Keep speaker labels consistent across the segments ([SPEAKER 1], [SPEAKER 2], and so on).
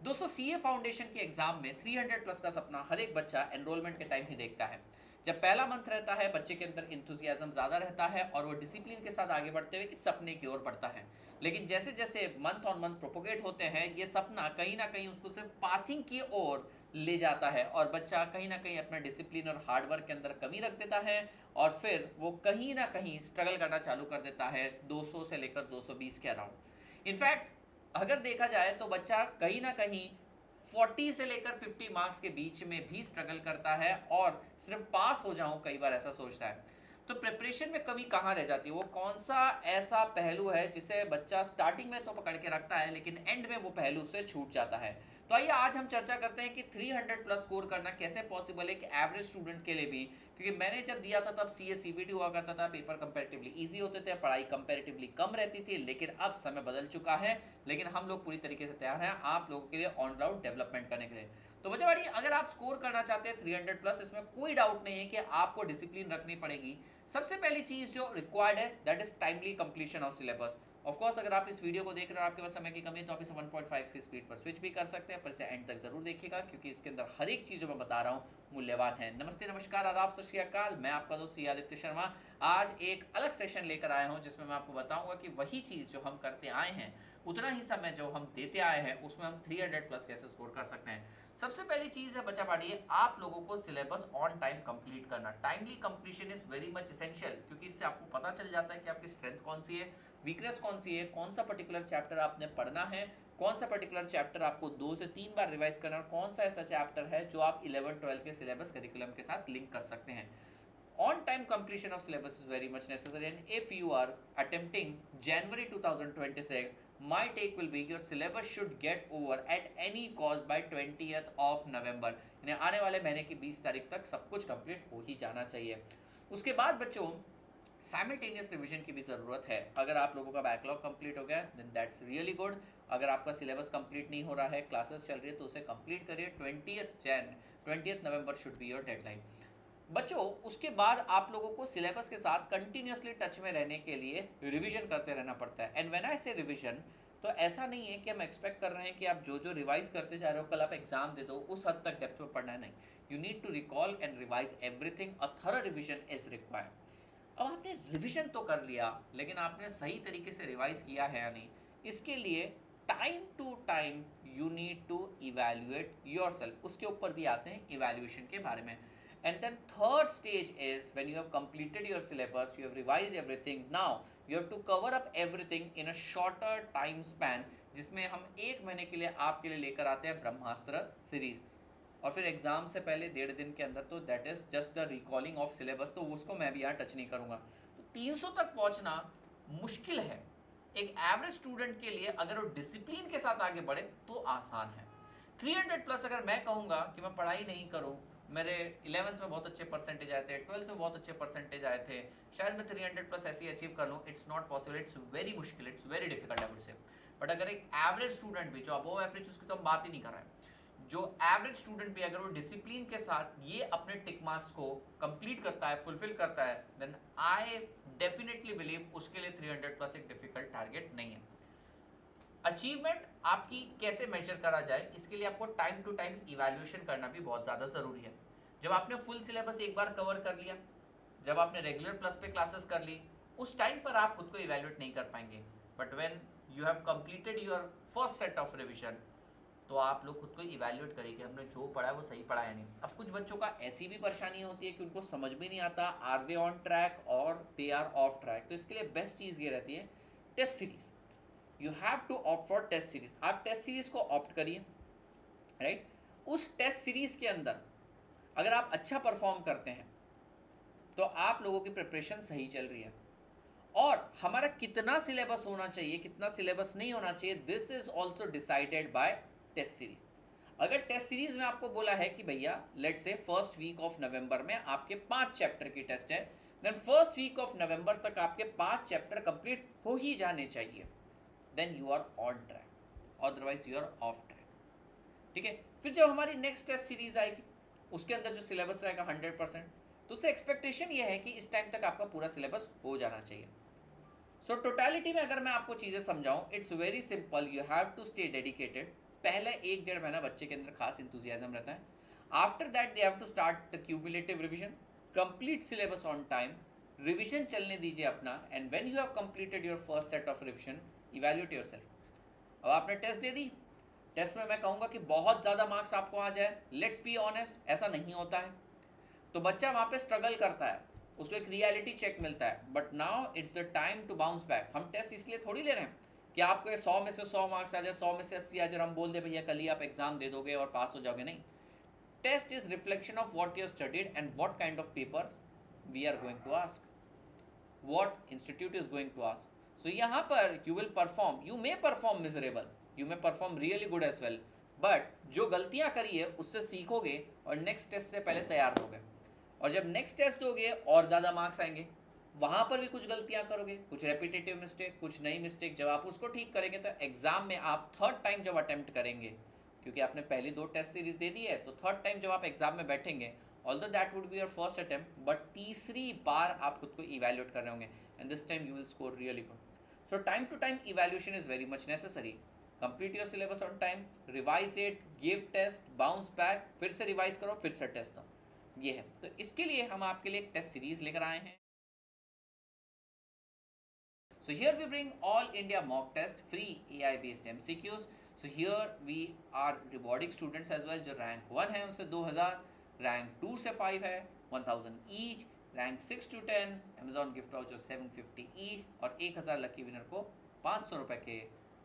[SPEAKER 1] दोस्तों CA foundation के exam में 300 प्लस का सपना हर एक बच्चा एनरोलमेंट के टाइम ही देखता है। जब पहला मंथ रहता है बच्चे के अंदर इंथुजियाज्म ज़्यादा रहता है और वो डिसिप्लिन के साथ आगे बढ़ते हुए इस सपने की ओर बढ़ता है। लेकिन जैसे जैसे मंथ ऑन मंथ प्रोपोगेट होते हैं ये सपना कहीं ना कहीं उसको सिर्फ पासिंग की ओर ले जाता है और बच्चा कहीं ना कहीं अपना डिसिप्लिन और हार्डवर्क के अंदर कमी रख देता है और फिर वो कहीं ना कहीं स्ट्रगल करना चालू कर देता है 200 से लेकर 220 के अराउंड। इनफैक्ट अगर देखा जाए तो बच्चा कहीं ना कहीं 40 से लेकर 50 मार्क्स के बीच में भी स्ट्रगल करता है और सिर्फ पास हो जाऊं कई बार ऐसा सोचता है। तो प्रिपरेशन में कमी कहाँ रह जाती है, वो कौन सा ऐसा पहलू है जिसे बच्चा स्टार्टिंग में तो पकड़ के रखता है लेकिन एंड में वो पहलू से छूट जाता है। तो आइए आज हम चर्चा करते हैं कि 300 प्लस स्कोर करना कैसे पॉसिबल है कि एवरेज स्टूडेंट के लिए भी, क्योंकि मैंने जब दिया था तब सी एस सीबीटी हुआ करता था, पेपर कंपेरेटिवली इजी होते थे, पढ़ाई कंपेरेटिवली कम रहती थी, लेकिन अब समय बदल चुका है। लेकिन हम लोग पूरी तरीके से तैयार हैं आप लोगों के लिए ऑन राउंड डेवलपमेंट करने के लिए। तो बच्चा भाई अगर आप स्कोर करना चाहते हैं 300 प्लस, इसमें कोई डाउट नहीं है कि आपको डिसिप्लिन रखनी पड़ेगी। सबसे पहली चीज जो रिक्वायर्ड है that is timely completion of syllabus. Of course अगर आप इस वीडियो को देख रहे हो आपके पास समय की कमी है तो आप इसे 1.5 की स्पीड पर स्विच भी कर सकते हैं, पर इसे एंड तक जरूर देखिएगा क्योंकि इसके अंदर हर एक चीज जो मैं बता रहा हूँ मूल्यवान है। नमस्ते, नमस्कार, आदाब, सत श्री अकाल, मैं आपका दोस्त सी आदित्य शर्मा आज एक अलग सेशन लेकर आया हूँ जिसमें मैं आपको बताऊंगा कि वही चीज जो हम करते आए हैं उतना ही समय जो हम देते आए हैं उसमें हम 300 प्लस कैसे स्कोर कर सकते हैं। सबसे पहली चीज है बच्चा पाड़िए आप लोगों को सिलेबस ऑन टाइम कंप्लीट करना। Timely completion is very much essential क्योंकि इससे आपको पता चल जाता है कि आपकी स्ट्रेंथ कौन सी है, वीकनेस कौन सी है, कौन सा पर्टिकुलर चैप्टर आपने पढ़ना है, कौन सा पर्टिकुलर चैप्टर आपको 2 से 3 बार रिवाइज करना है, कौन सा ऐसा चैप्टर है जो आप 11-12 के सिलेबस करिकुलम के साथ लिंक कर सकते हैं। On time completion of syllabus is very much necessary, and if you are attempting January 2026, my take will be your syllabus should get over at any cost by 20th of November। यानी आने वाले महीने की 20 तारीख तक सब कुछ complete हो ही जाना चाहिए। उसके बाद बच्चों साइमल्टेनियस रिवीजन की भी ज़रूरत है। अगर आप लोगों का बैकलॉग कंप्लीट हो गया देन दैट्स रियली गुड। अगर आपका सिलेबस कंप्लीट नहीं हो रहा है, क्लासेस चल रही है, तो उसे कंप्लीट करिए। 20th November should be your deadline. बच्चों उसके बाद आप लोगों को सिलेबस के साथ कंटिन्यूसली टच में रहने के लिए रिवीजन करते रहना पड़ता है। एंड व्हेन आई से रिवीजन तो ऐसा नहीं है कि हम एक्सपेक्ट कर रहे हैं कि आप जो जो रिवाइज करते जा रहे हो कल आप एग्जाम दे दो उस हद तक डेप्थ में पढ़ना है, नहीं। You need to recall and revise everything, a thorough revision is required. अब आपने रिवीजन तो कर लिया लेकिन आपने सही तरीके से रिवाइज किया है या नहीं, इसके लिए time to time you need to evaluate yourself. उसके ऊपर भी आते हैं इवेल्युएशन के बारे में। And then third stage is when you have completed your syllabus, you have revised everything, now you have to cover up everything in a shorter time span, जिसमें हम एक महीने के लिए आपके लिए लेकर आते हैं ब्रह्मास्त्र सीरीज। और फिर एग्जाम से पहले 1.5 दिन के अंदर तो that is just the recalling of syllabus, तो उसको मैं भी यहाँ टच नहीं करूँगा। तो 300 तक पहुँचना मुश्किल है एक एवरेज स्टूडेंट के लिए, अगर वो डिसिप्लिन के साथ आगे बढ़े तो आसान है। 300 प्लस अगर मैं कहूँगा कि मैं पढ़ाई नहीं करूँ, मेरे 11th में बहुत अच्छे परसेंटेज आए थे, 12th में बहुत अच्छे परसेंटेज आए थे, शायद मैं 300 प्लस ऐसे ही अचीव कर लूँ, it's not possible, it's very मुश्किल, it's very difficult I would say. But अगर एक एवरेज स्टूडेंट भी जो अबव एवरेज उसकी तो हम बात ही नहीं कर रहे हैं, जो एवरेज स्टूडेंट भी अगर वो डिसिप्लिन के साथ ये अपने टिक मार्क्स को कंप्लीट करता है, फुलफिल करता है, देन आई डेफिनेटली बिलीव उसके लिए 300 प्लस एक डिफिकल्ट टारगेट नहीं है। अचीवमेंट आपकी कैसे मेजर करा जाए, इसके लिए आपको टाइम टू टाइम इवैल्यूएशन करना भी बहुत ज़्यादा ज़रूरी है। जब आपने फुल सिलेबस एक बार कवर कर लिया, जब आपने रेगुलर प्लस पे क्लासेस कर ली, उस टाइम पर आप खुद को इवैल्यूएट नहीं कर पाएंगे। But when you have completed your first set of revision तो आप लोग खुद को इवैल्यूएट करें कि हमने जो पढ़ा है वो सही पढ़ा है नहीं। अब कुछ बच्चों का ऐसी भी परेशानी होती है कि उनको समझ भी नहीं आता आर दे ऑन ट्रैक और दे आर ऑफ ट्रैक, तो इसके लिए बेस्ट चीज़ ये रहती है test series. You have to opt for test series. आप टेस्ट सीरीज को ऑप्ट करिए, राइट। उस टेस्ट सीरीज के अंदर अगर आप अच्छा परफॉर्म करते हैं तो आप लोगों की प्रिपरेशन सही चल रही है। और हमारा कितना सिलेबस होना चाहिए, कितना सिलेबस नहीं होना चाहिए, this is also decided by test series. अगर टेस्ट सीरीज में आपको बोला है कि भैया लेट से फर्स्ट वीक ऑफ नवंबर में आपके 5 चैप्टर की टेस्ट है, then first week of November तक आपके 5 चैप्टर कंप्लीट हो ही जाने चाहिए, then you are on track, otherwise you are off track. ठीक है। फिर जब हमारी नेक्स्ट टेस्ट सीरीज आएगी उसके अंदर जो सिलेबस रहेगा 100%, तो उससे एक्सपेक्टेशन ये है कि इस टाइम तक आपका पूरा सिलेबस हो जाना चाहिए। सो टोटलिटी में अगर मैं आपको चीज़ें समझाऊं, it's very simple, you have to stay dedicated, पहले 1-1.5 महीना बच्चे के अंदर खास इंथुजियाज्म रहता है. After that they have to start the cumulative revision, complete syllabus on time, revision चलने दीजिए अपना, and when you have completed your first set of revision, evaluate yourself. अब आपने टेस्ट दे दी, टेस्ट में मैं कहूँगा कि बहुत ज़्यादा मार्क्स आपको आ जाए, लेट्स बी ऑनेस्ट, ऐसा नहीं होता है. तो बच्चा वहाँ पे स्ट्रगल करता है, उसको एक रियलिटी चेक मिलता है, but now it's the time to bounce back. हम टेस्ट इसलिए थोड़ी ले रहे हैं कि आपको 100 में से 100 मार्क्स आ जाए, 100 में से 80 आ जाए, हम बोल दे भैया कल ही आप एग्जाम दे दोगे और पास हो जाओगे. नहीं, test is reflection of what you studied and what kind of paper we are going to ask, what institute is going to ask. So यहाँ पर you will perform, you may perform miserable, you may perform really good as well, but जो गलतियाँ करी है उससे सीखोगे और next test से पहले तैयार होगे. और जब नेक्स्ट टेस्ट दोगे और ज़्यादा मार्क्स आएंगे, वहाँ पर भी कुछ गलतियाँ करोगे, कुछ रेपिटेटिव मिस्टेक, कुछ नई मिस्टेक. जब आप उसको ठीक करेंगे तो एग्जाम में आप थर्ड टाइम जब अटेम्प्ट करेंगे, क्योंकि आपने पहली 2 टेस्ट सीरीज दे दी है, तो थर्ड टाइम जब आप एग्जाम में बैठेंगे, although that would be your first attempt, but तीसरी बार आप खुद को इवैल्यूएट कर रहे होंगे, and this time you will score really good. So time to time evaluation is very much necessary. Complete your syllabus on time, revise it, give test, bounce back, फिर से रिवाइज करो, फिर से टेस्ट दो. ये है. तो इसके लिए हम आपके लिए एक टेस्ट सीरीज लेकर आए हैं. So here we bring all India mock test, free AI based MCQs. So here we are rewarding students as well. जो रैंक 1 है उनसे 2000, रैंक 2 से 5 है 1000 each, rank 6 to 10 Amazon gift voucher 750 each, और 1000 lucky winner को 500 रुपये के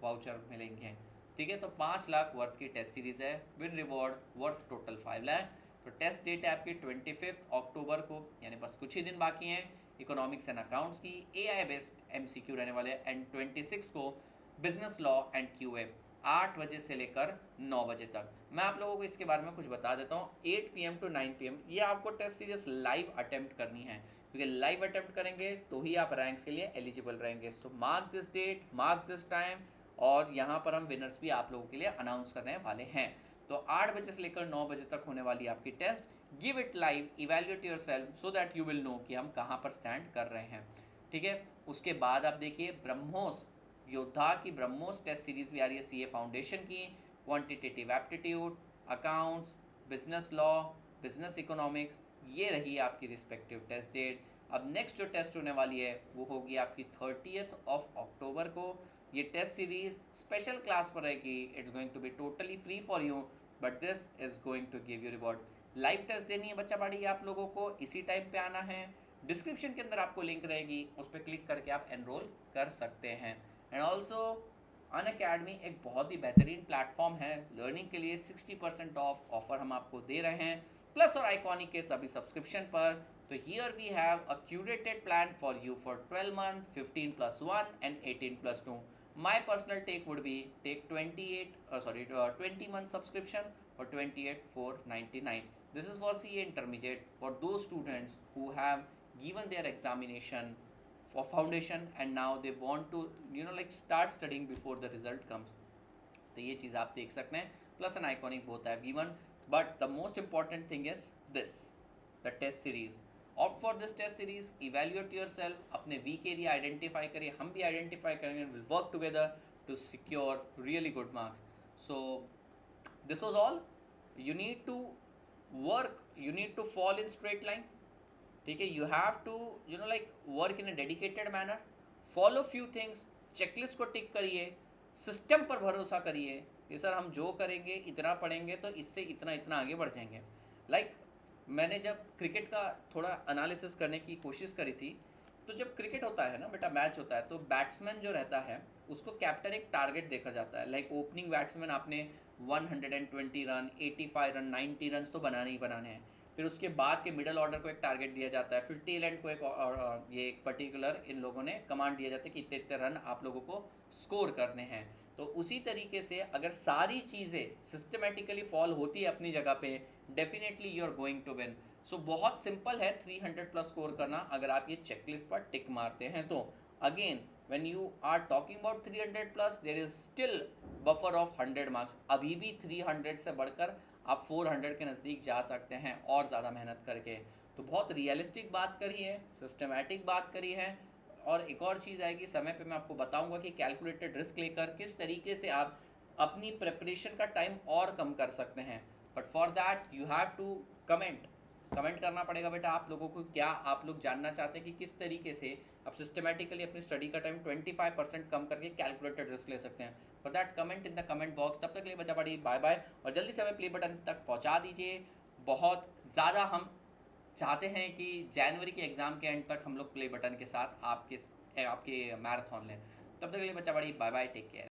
[SPEAKER 1] voucher मिलेंगे. ठीक है, तो 5 लाख वर्थ की टेस्ट सीरीज है, win reward worth total 5 lakh. तो टेस्ट डेट है आपकी 25 अक्टूबर को, यानी बस कुछ ही दिन बाकी हैं. इकोनॉमिक्स एंड अकाउंट्स की AI बेस्ड MCQ रहने वाले, एंड 26 को बिजनेस लॉ एंड QA 8 बजे से लेकर 9 बजे तक. मैं आप लोगों को इसके बारे में कुछ बता देता हूँ. 8 PM to 9 PM ये आपको टेस्ट सीरीज लाइव अटेम्प्ट करनी है, क्योंकि लाइव अटेम्प्ट करेंगे तो ही आप रैंक्स के लिए एलिजिबल रहेंगे. So mark this date, mark this time, और यहाँ पर हम विनर्स भी आप लोगों के लिए अनाउंस करने वाले हैं. तो 8 बजे से लेकर 9 बजे तक होने वाली आपकी test. Give it live, evaluate yourself so that you will know कि हम कहाँ पर स्टैंड कर रहे हैं. ठीक है, उसके बाद आप देखिए ब्रह्मोस योद्धा की ब्रह्मोस टेस्ट सीरीज भी आ रही है CA फाउंडेशन की. Quantitative aptitude, accounts, business law, business economics, ये रही आपकी रिस्पेक्टिव टेस्ट डेट. अब नेक्स्ट जो टेस्ट होने वाली है वो होगी आपकी 30th अक्टूबर को. ये टेस्ट सीरीज स्पेशल क्लास पर रहेगी. It's going to be totally free for you, but this is going to give you reward. Live test देनी है बच्चा पार्टी आप लोगों को, इसी टाइम पे आना है. डिस्क्रिप्शन के अंदर आपको लिंक रहेगी, उस पर क्लिक करके आप एनरोल कर सकते हैं. एंड ऑल्सो अनअकैडमी एक बहुत ही बेहतरीन प्लेटफॉर्म है लर्निंग के लिए. 60% ऑफ ऑफर हम आपको दे रहे हैं प्लस और आइकॉनिक के सभी सब्सक्रिप्शन पर. तो here we have a curated plan for you for 12 month, 15+1 and 18+2. My personal take would be take 20 month subscription or 28,499. This is for CA intermediate, for those students who have given their examination for foundation and now they want to like start studying before the result comes. तो ये चीज़ आप देख सकते हैं. Plus an iconic होता है V1, but the most important thing is this, the test series. Opt for this test series, evaluate yourself, अपने weak area identify करिए, हम भी आइडेंटिफाई करेंगे, will work together to secure really good marks. So this was all. You need to work, you need to fall in straight line. ठीक है, you have to like work in a dedicated manner, follow few things, checklist को टिक करिए, system पर भरोसा करिए कि sir हम जो करेंगे इतना पढ़ेंगे तो इससे इतना इतना आगे बढ़ जाएंगे. लाइक मैंने जब क्रिकेट का थोड़ा एनालिसिस करने की कोशिश करी थी, तो जब क्रिकेट होता है ना बेटा, मैच होता है, तो बैट्समैन जो रहता है उसको कैप्टन एक टारगेट देखा जाता है. लाइक ओपनिंग बैट्समैन आपने 120 रन, 85 रन, 90 रन तो बनाने ही बनाने हैं. फिर उसके बाद के मिडल ऑर्डर को एक टारगेट दिया जाता है, फिर टेल एंड को ये एक पर्टिकुलर इन लोगों ने कमांड दिया जाता है कि इतने इतने रन आप लोगों को स्कोर करने हैं. तो उसी तरीके से अगर सारी चीज़ें सिस्टमेटिकली फॉल होती है अपनी जगह पे, definitely you are going to win. So बहुत सिंपल है 300+ स्कोर करना अगर आप ये चेकलिस्ट पर टिक मारते हैं तो. Again when you are talking about 300+, there is still buffer of 100 marks. अभी भी 300 से बढ़कर आप 400 के नज़दीक जा सकते हैं और ज़्यादा मेहनत करके. तो बहुत रियलिस्टिक बात करी है, सिस्टमेटिक बात करी है. और एक और चीज़ आएगी समय पे मैं आपको बताऊंगा कि कैलकुलेटेड रिस्क लेकर किस तरीके से आप अपनी प्रिपरेशन का टाइम और कम कर सकते हैं, but for that you have to comment करना पड़ेगा बेटा आप लोगों को, क्या आप लोग जानना चाहते हैं कि किस तरीके से आप सिस्टमेटिकली अपनी स्टडी का टाइम 25% कम करके कैलकुलेटेड रिस्क ले सकते हैं। For that comment in the comment box. तब तक के लिए बच्चा बड़ी बाय बाय, और जल्दी से हमें प्ले बटन तक पहुंचा दीजिए। बहुत ज़्यादा हम चाहते हैं कि जनवरी के एग्ज़ाम के एंड तक हम लोग प्ले बटन के साथ आपके मैराथन लें। तब तक के लिए बच्चा बड़ी बाय बाय, टेक केयर।